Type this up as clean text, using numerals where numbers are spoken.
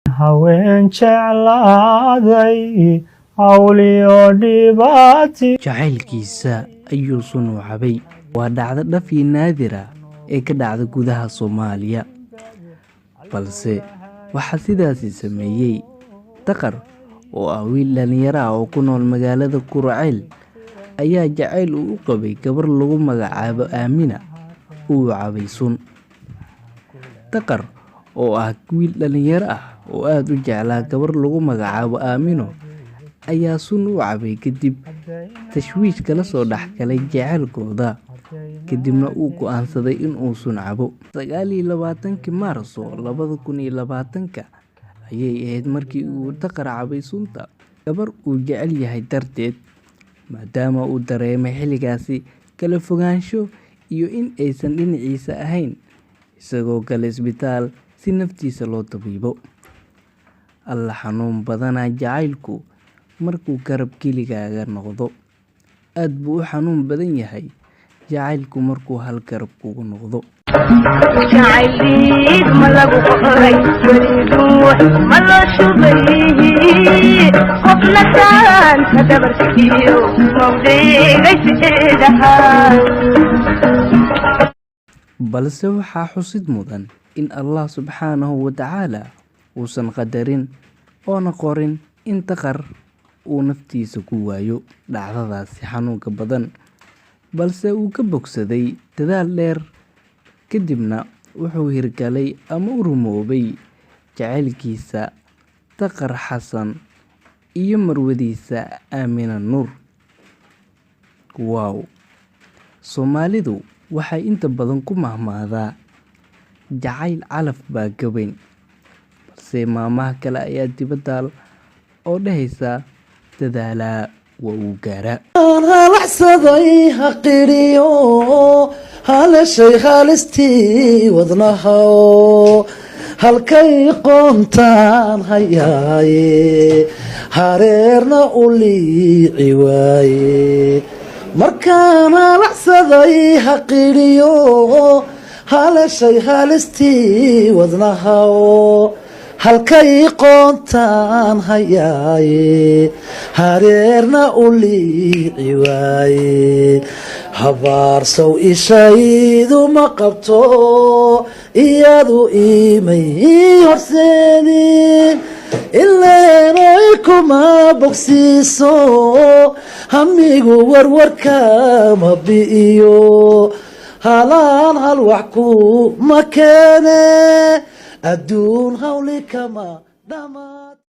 haween jeclaaday hawliyo dhibaati jacaylkiisa ayuu sunuucabay waa dhacdo dhafii naadira ee ka dhacda gudaha Soomaaliya balse waxa sidaasi sameeyay Taqar oo ah wiil dhalinyaro ah oo ku nool magaalada Kurceel ayaa jacayl u qabay gabar lagu magacaabo Aamina uu cabay sun. Taqar oo ah wiil dhalinyaro ah oo aad u jeclaa gabar lagu magacaabo Aamino ayaa sun u cabay kadib tashwiish kala soo dhaxgalay jacaylkooda kadibna uu go'aansaday in uu sun cabo. 29 Maarso 2020 ayay ahayd markii uu Taqar cabay sunta gabar uu jecel yahay darteed maadaama uu dareemay xilligaasi kala fogaansho iyo in aysan dhinaciisa ahayn isagoo galay isbitaal si naftiisa loo tabiibo. alla xanuun badana jacaylku markuu garab keligaaga noqdo aad buu u xanuun badan yahay jacaylku markuu hal garab kugu noqdo. جعليك ملك قري وليدوح ملا شبيه قفنا كان كدبر كيو موضي ليس إيدها balse waxaa xusid mudan in Allah subxaanahu wa ta'ala uusan qadarin oona qorin in Taqar uu naftiisa ku waayo dhacdadaasi xanuunka badan balse uu ka bogsaday dadaal dheer kadibna wuxuu hirgalay ama u rumoobay jacaylkiisa Taqar Xasan iyo marwadiisa Aamina Nuur. Wow, Soomaalidu waxay inta badan ku mahmaadaa jacayl calaf baa gabayn balse maamaha kale ayaa dibadaal oo dhahaysa dadaalaa waa uu gaaraa. halacsaday haqiriyo halashay halistii wadnaha halkay qoontaan hayaaye hareerna u liici waaye markaan halacsaday haqiriyo halashay halistii wadnaha halkay qoontaan hayaaye hareerna u liici waaye habaarsow ishaydu ma qabto iyadu imay horseedin ileenooy kuma bogsiiso hamigu warwarka ma bi'iyo halaan hal wax ku ma keene adduun hawli kama dhamaad.